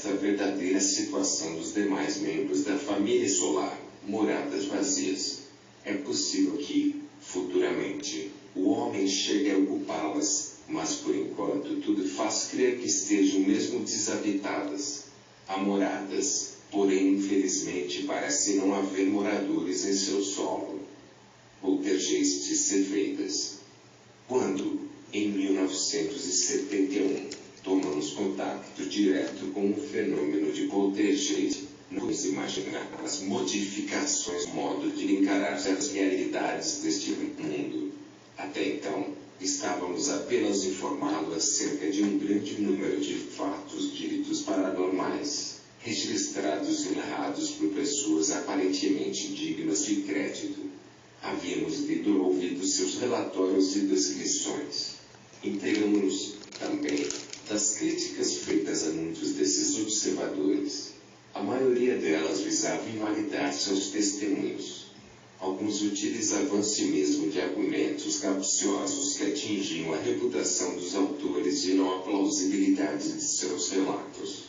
esta verdadeira situação dos demais membros da família solar, moradas vazias. É possível que, futuramente, o homem chegue a ocupá-las, mas por enquanto tudo faz crer que estejam mesmo desabitadas. Há moradas, porém infelizmente parece não haver moradores em seu solo. Poltergeists cefeidas. Quando, em 1971, tomamos contato direto com o fenômeno de poltergeist, não nos imaginar as modificações no modo de encarar as realidades deste mundo. Até então, estávamos apenas informados acerca de um grande número de fatos ditos paranormais, registrados e narrados por pessoas aparentemente dignas de crédito. Havíamos lido ou ouvido seus relatórios e descrições. Inteiramos-nos, também, das críticas feitas a muitos desses observadores. A maioria delas visava invalidar seus testemunhos. Alguns utilizavam-se mesmo de argumentos capciosos que atingiam a reputação dos autores e não a plausibilidade de seus relatos.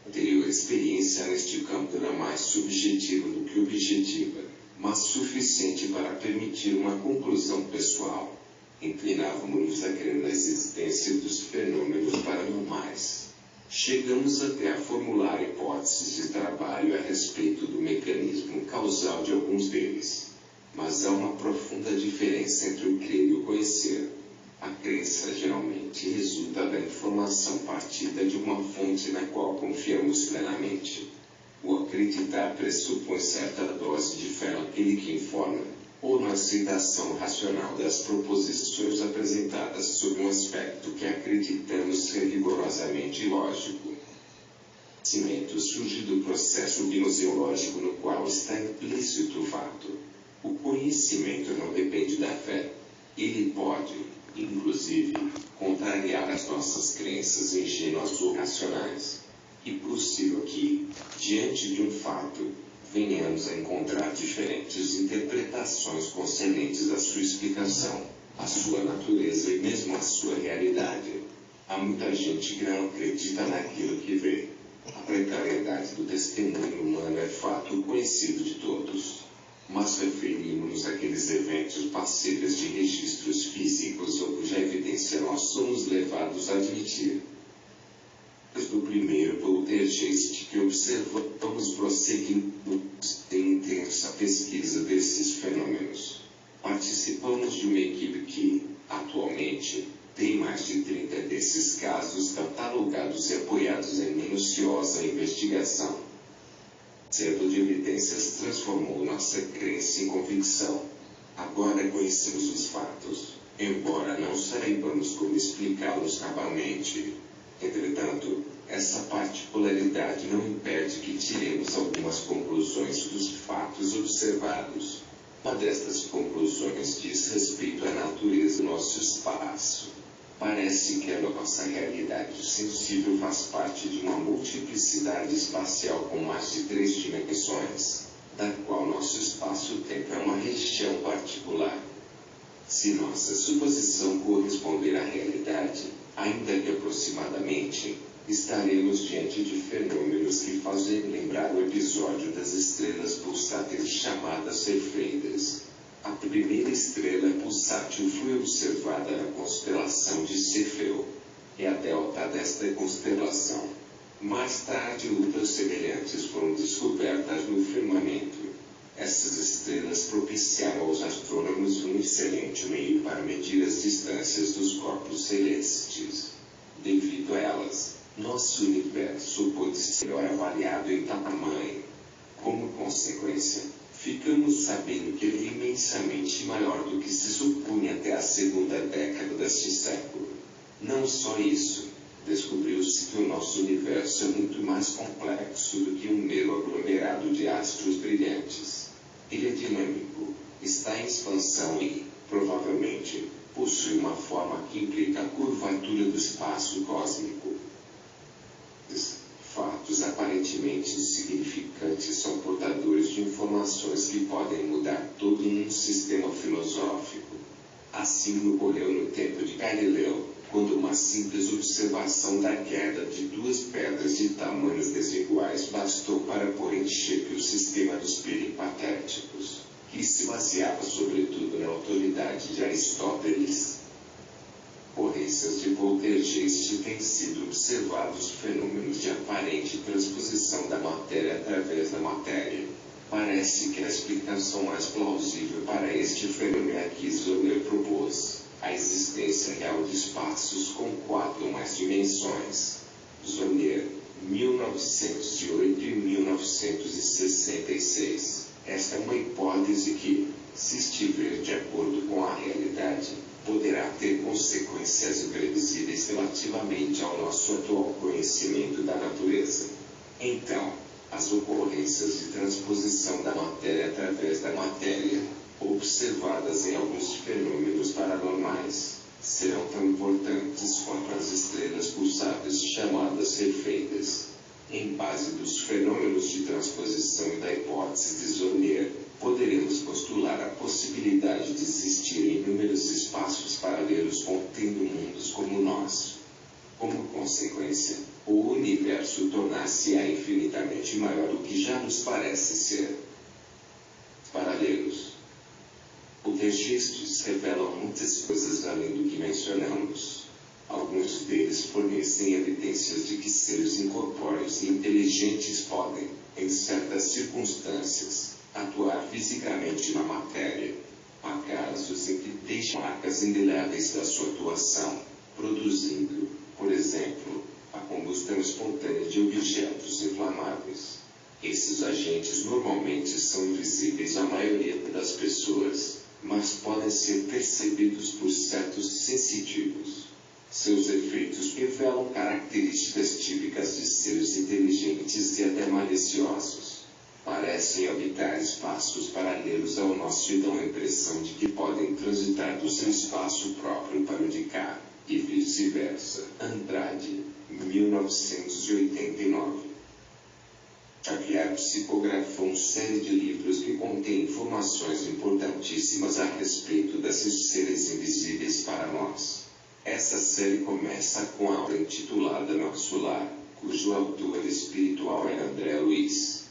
A anterior experiência neste campo era mais subjetiva do que objetiva, mas suficiente para permitir uma conclusão pessoal. Inclinávamos-nos a crer na existência dos fenômenos paranormais. Chegamos até a formular hipóteses de trabalho a respeito do mecanismo causal de alguns deles. Mas há uma profunda diferença entre o crer e o conhecer. A crença geralmente resulta da informação partida de uma fonte na qual confiamos plenamente. O acreditar pressupõe certa dose de fé naquele que informa, ou na aceitação racional das proposições apresentadas sob um aspecto que acreditamos ser rigorosamente lógico. O conhecimento surge do processo gnoseológico no qual está implícito o fato. O conhecimento não depende da fé. Ele pode, inclusive, contrariar as nossas crenças ingênuas ou racionais. E possível que, diante de um fato, venhamos a encontrar diferentes interpretações concernentes à sua explicação, à sua natureza e mesmo à sua realidade. Há muita gente que não acredita naquilo que vê. A precariedade do testemunho humano é fato conhecido de todos. Mas referimos-nos àqueles eventos passíveis de registros físicos ou cuja evidência nós somos levados a admitir. Do primeiro poltergeist que observamos, prosseguimos em intensa pesquisa desses fenômenos. Participamos de uma equipe que, atualmente, tem mais de 30 desses casos catalogados e apoiados em minuciosa investigação. O acervo de evidências transformou nossa crença em convicção. Agora conhecemos os fatos, embora não saibamos como explicá-los cabalmente. Entretanto, essa particularidade não impede que tiremos algumas conclusões dos fatos observados. Uma destas conclusões diz respeito à natureza do nosso espaço. Parece que a nossa realidade sensível faz parte de uma multiplicidade espacial com mais de 3 dimensões, da qual nosso espaço-tempo é uma região particular. Se nossa suposição corresponder à realidade, ainda que aproximadamente, estaremos diante de fenômenos que fazem lembrar o episódio das estrelas pulsáteis chamadas cefeidas. A primeira estrela pulsátil foi observada na constelação de Cefeu. É a delta desta constelação. Mais tarde, outras semelhantes foram descobertas no firmamento. Essas estrelas propiciaram aos astrônomos um excelente meio para medir as distâncias dos corpos celestes. Devido a elas, nosso universo pôde ser melhor avaliado em tamanho. Como consequência, ficamos sabendo que ele é imensamente maior do que se supunha até a segunda década deste século. Não só isso, descobriu-se que o nosso universo é muito mais complexo do que um mero aglomerado de astros brilhantes. Ele é dinâmico, está em expansão e, provavelmente, possui uma forma que implica a curvatura do espaço cósmico. Fatos aparentemente insignificantes são portadores de informações que podem mudar todo um sistema filosófico. Assim ocorreu no tempo de Galileu, quando uma simples observação da queda de 2 pedras partículas de tamanhos desiguais bastou para pôr em xeque o sistema dos peripatéticos, que se baseava sobretudo na autoridade de Aristóteles. Ocorrências de poltergeist têm sido observados fenômenos de aparente transposição da matéria através da matéria. Parece que a explicação mais plausível para este fenômeno é a que Zorner propôs: a existência real de espaços com 4 ou mais dimensões. Zorner, 1908 e 1966. Esta é uma hipótese que, se estiver de acordo com a realidade, poderá ter consequências imprevisíveis relativamente ao nosso atual conhecimento da natureza. Então, as ocorrências de transposição da matéria através da matéria, observadas em alguns fenômenos paranormais, serão tão importantes quanto as estrelas pulsadas chamadas refeitas. Em base dos fenômenos de transposição e da hipótese de Zorner, poderemos postular a possibilidade de existirem inúmeros espaços paralelos contendo mundos como o nosso. Como consequência, o universo tornar-se-á infinitamente maior do que já nos parece ser. Paralelos. Poltergeists revelam muitas coisas além do que mencionamos. Alguns deles fornecem evidências de que seres incorpóreos e inteligentes podem, em certas circunstâncias, atuar fisicamente na matéria. Há casos em que deixam marcas indeléveis da sua atuação, produzindo, por exemplo, a combustão espontânea de objetos inflamáveis. Esses agentes normalmente são invisíveis à maioria das pessoas, mas podem ser percebidos por certos sensitivos. Seus efeitos revelam características típicas de seres inteligentes e até maliciosos. Parecem habitar espaços paralelos ao nosso e dão a impressão de que podem transitar do seu espaço próprio para o de cá, e vice-versa. Andrade, 1989. Xavier psicografou uma série de livros que contêm informações importantíssimas a respeito desses seres invisíveis para nós. Essa série começa com a obra intitulada Nosso Lar, cujo autor espiritual é André Luiz.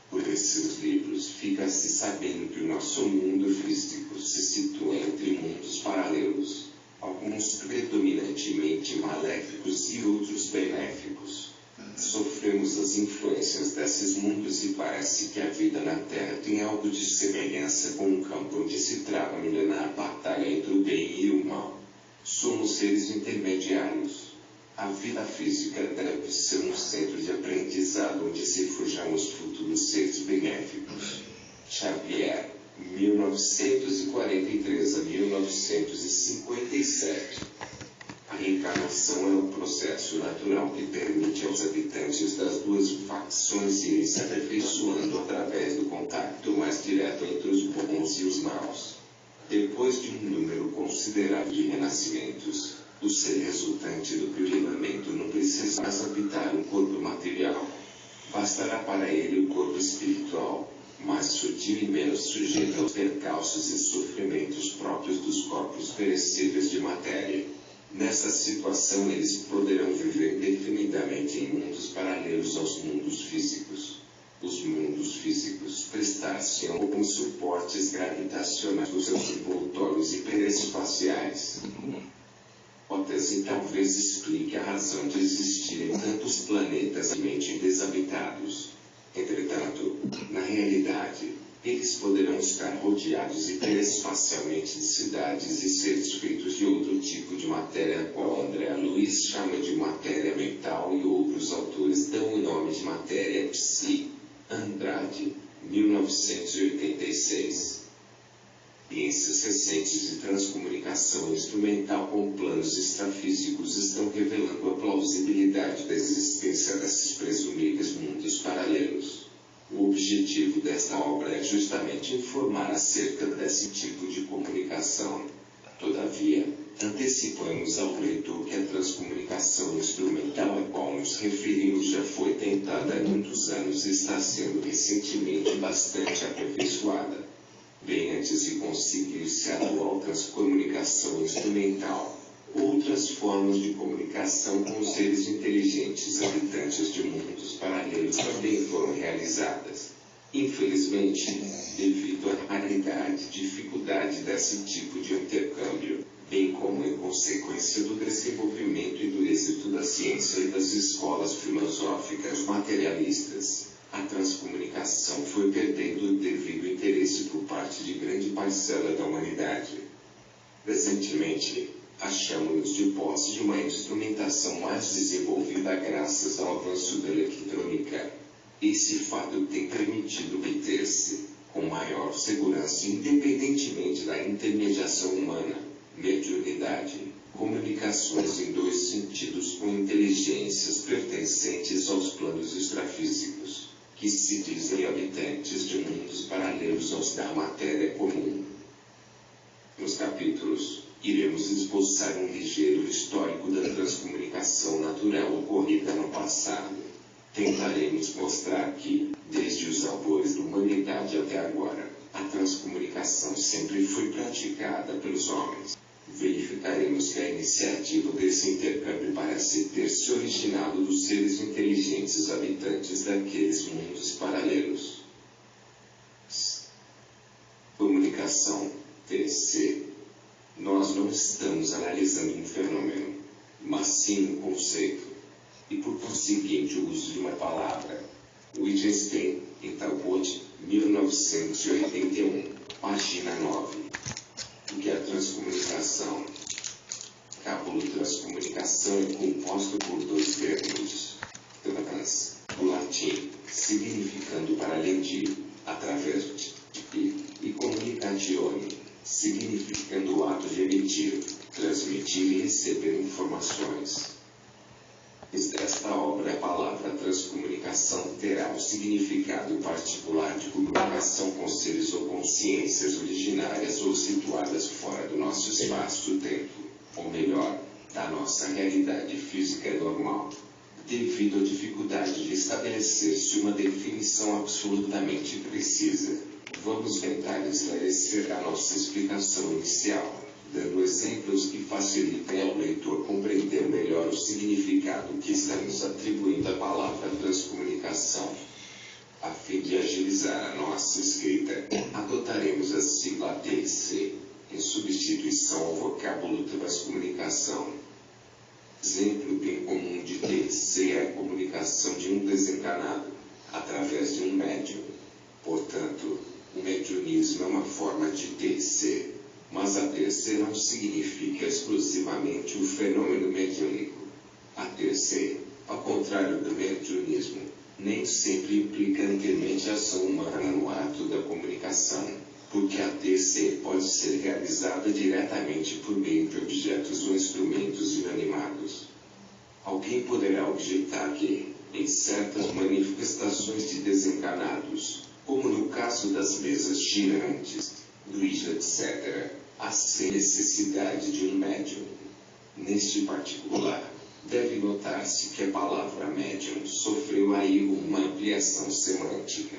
Por esses livros fica-se sabendo que o nosso mundo físico se situa entre mundos paralelos, alguns predominantemente maléficos e outros benéficos. Sofremos as influências desses mundos e parece que a vida na Terra tem algo de semelhança com um campo onde se trava a milenar batalha entre o bem e o mal. Somos seres intermediários. A vida física deve ser um centro de aprendizado onde se forjam os futuros seres benéficos. Xavier, 1943 a 1957. A reencarnação é um processo natural que permite aos habitantes das duas facções irem se aperfeiçoando através do contato mais direto entre os bons e os maus. Depois de um número considerável de renascimentos, o ser resultante do purilamento não precisa mais habitar um corpo material. Bastará para ele o corpo espiritual, mais sutil e menos sujeito aos percalços e sofrimentos próprios dos corpos perecíveis de matéria. Nessa situação eles poderão viver indefinidamente em mundos paralelos aos mundos físicos. Os mundos físicos prestar-se-ão como suportes gravitacionais dos seus envoltórios hiperespaciais. Hipótese talvez explique a razão de existirem tantos planetas atualmente desabitados. Entretanto, na realidade, eles poderão estar rodeados hiperespacialmente de cidades e seres feitos de outro tipo de matéria, a qual André Luiz chama de matéria mental e outros autores dão o nome de matéria psi. Andrade, 1986. Ciências recentes de transcomunicação instrumental com planos extrafísicos estão revelando a plausibilidade da existência desses presumíveis mundos paralelos. O objetivo desta obra é justamente informar acerca desse tipo de comunicação. Todavia, antecipamos ao leitor que a transcomunicação instrumental a qual nos referimos já foi tentada há muitos anos e está sendo recentemente bastante aperfeiçoada. Bem antes de conseguir-se a atual transcomunicação instrumental, outras formas de comunicação com seres inteligentes habitantes de mundos realizadas. Infelizmente, devido à raridade e dificuldade desse tipo de intercâmbio, bem como em consequência do desenvolvimento e do êxito da ciência e das escolas filosóficas materialistas, a transcomunicação foi perdendo o devido interesse por parte de grande parcela da humanidade. Recentemente, achamos-nos de posse de uma instrumentação mais desenvolvida graças ao avanço da eletrônica. Esse fato tem permitido obter-se, com maior segurança independentemente da intermediação humana, mediunidade, comunicações em dois sentidos com inteligências pertencentes aos planos extrafísicos, que se dizem habitantes de mundos paralelos aos da matéria comum. Nos capítulos, iremos esboçar um ligeiro histórico da transcomunicação natural ocorrida no passado. Tentaremos mostrar que, desde os albores da humanidade até agora, a transcomunicação sempre foi praticada pelos homens. Verificaremos que a iniciativa desse intercâmbio parece ter se originado dos seres inteligentes habitantes daqueles mundos paralelos. Comunicação, TC. Nós não estamos analisando um fenômeno, mas sim um conceito, e por conseguinte o uso de uma palavra. Wittgenstein, em Talbot, 1981, página 9. O que é a transcomunicação? Cábulo transcomunicação é composto por dois termos, trans, do latim, significando para além de, através de, e comunicatione, significando o ato de emitir, transmitir e receber informações. Desta obra, a palavra transcomunicação terá um significado particular de comunicação com seres ou consciências originárias ou situadas fora do nosso espaço-tempo, ou melhor, da nossa realidade física normal. Devido à dificuldade de estabelecer-se uma definição absolutamente precisa, vamos tentar esclarecer a nossa explicação inicial, dando exemplos que facilitem ao leitor compreender melhor o significado que estamos atribuindo à palavra transcomunicação. A fim de agilizar a nossa escrita, adotaremos a sigla TC, em substituição ao vocábulo transcomunicação. Exemplo bem comum de TC é a comunicação de um desencarnado, através de um médium. Portanto, o mediunismo é uma forma de TC. Mas a TC não significa exclusivamente o fenômeno mediúnico. A TC, ao contrário do mediunismo, nem sempre implica a intermediação humana no ato da comunicação, porque a TC pode ser realizada diretamente por meio de objetos ou instrumentos inanimados. Alguém poderá objetar que, em certas manifestações de desencarnados, como no caso das mesas girantes, Ouija, etc., há sem necessidade de um médium. Neste particular, deve notar-se que a palavra médium sofreu aí uma ampliação semântica.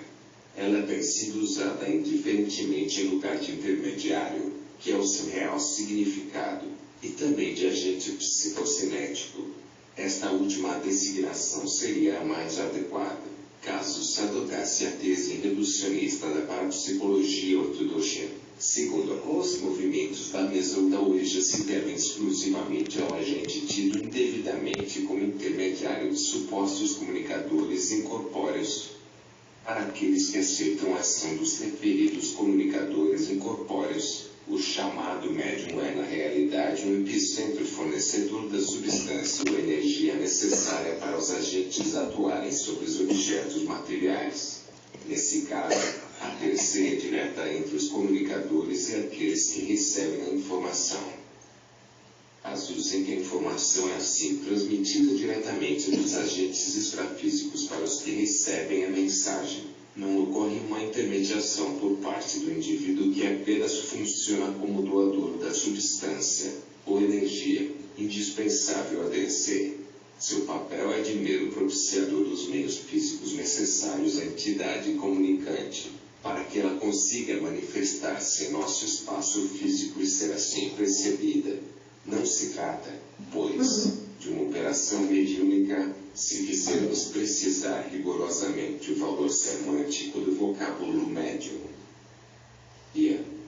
Ela tem sido usada indiferentemente em lugar de intermediário, que é o seu real significado, e também de agente psicocinético. Esta última designação seria a mais adequada, caso se adotasse a tese reducionista da parapsicologia ortodoxa, segundo a qual os movimentos da mesa ou da Ouija se devem exclusivamente ao agente tido indevidamente como intermediário de supostos comunicadores incorpóreos. Para aqueles que aceitam a ação dos referidos comunicadores incorpóreos, o chamado médium é na realidade um epicentro fornecedor da substância ou energia necessária para os agentes atuarem sobre os objetos materiais. Nesse caso, a terceira é direta entre os comunicadores e aqueles que recebem a informação. Casos em que a informação é assim transmitida diretamente dos agentes extrafísicos para os que recebem a mensagem, não ocorre uma intermediação por parte do indivíduo que apenas funciona como doador da substância, ou energia, indispensável a DC. Seu papel é de mero propiciador dos meios físicos necessários à entidade comunicante, para que ela consiga manifestar-se em nosso espaço físico e ser assim percebida. Não se trata, pois, de uma operação mediúnica, se quisermos precisar rigorosamente o valor semântico do vocábulo médium.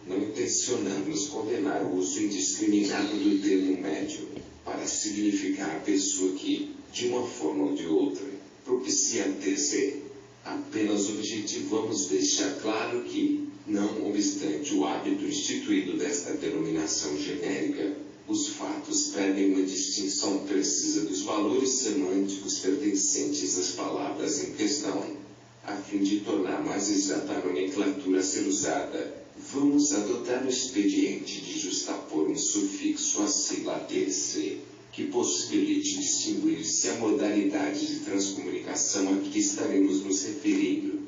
Não intencionamos condenar o uso indiscriminado do termo médium, para significar a pessoa que, de uma forma ou de outra, propicia a TC. Apenas objetivamos deixar claro que, não obstante o hábito instituído desta denominação genérica, os fatos pedem uma distinção precisa dos valores semânticos pertencentes às palavras em questão. A fim de tornar mais exata a nomenclatura a ser usada, vamos adotar o expediente de justapor um sufixo à sigla TC, que possibilite distinguir-se a modalidade de transcomunicação a que estaremos nos referindo.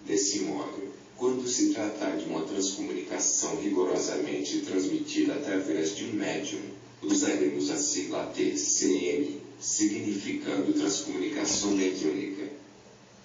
Desse modo, quando se tratar de uma transcomunicação rigorosamente transmitida através de um médium, usaremos a sigla TCM, significando transcomunicação mediúnica.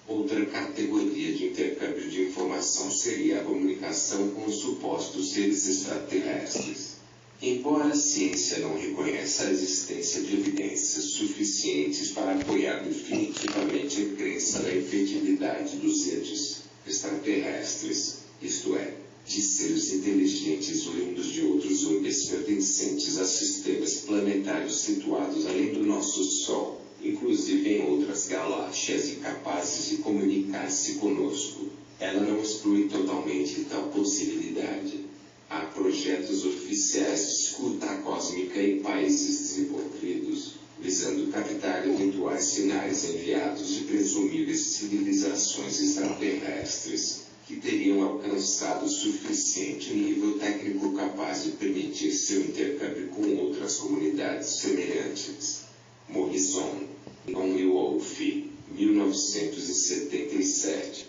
Outra categoria de intercâmbio de informação seria a comunicação com os supostos seres extraterrestres. Embora a ciência não reconheça a existência de evidências suficientes para apoiar definitivamente a crença na efetividade dos seres extraterrestres, isto é, de seres inteligentes oriundos de outros orbes pertencentes a sistemas planetários situados além do nosso Sol, inclusive em outras galáxias e capazes de comunicar-se conosco, ela não exclui totalmente tal possibilidade. Há projetos oficiais de escuta cósmica em países desenvolvidos, visando captar eventuais sinais enviados de presumíveis civilizações extraterrestres, que teriam alcançado o suficiente nível técnico capaz de permitir seu intercâmbio com outras comunidades semelhantes. Morrison, John e Wolf, 1977.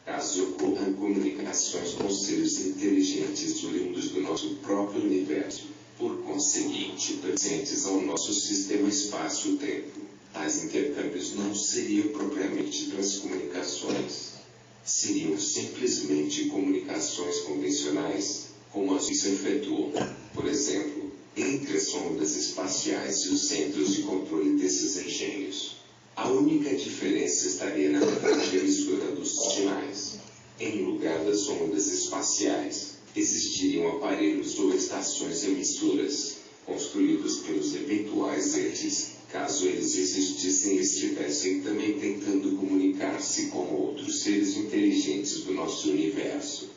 Caso ocorram comunicações com seres inteligentes oriundos do nosso próprio universo, por conseguinte presentes ao nosso sistema espaço-tempo, tais intercâmbios não seriam propriamente transcomunicações. Seriam simplesmente comunicações convencionais, como as que se efetuam, por exemplo, entre as sondas espaciais e os centros de controle desses engenhos. A única diferença estaria na emissora dos sinais. Em lugar das ondas espaciais, existiriam aparelhos ou estações emissoras, construídos pelos eventuais entes, caso eles existissem e estivessem também tentando comunicar-se com outros seres inteligentes do nosso universo.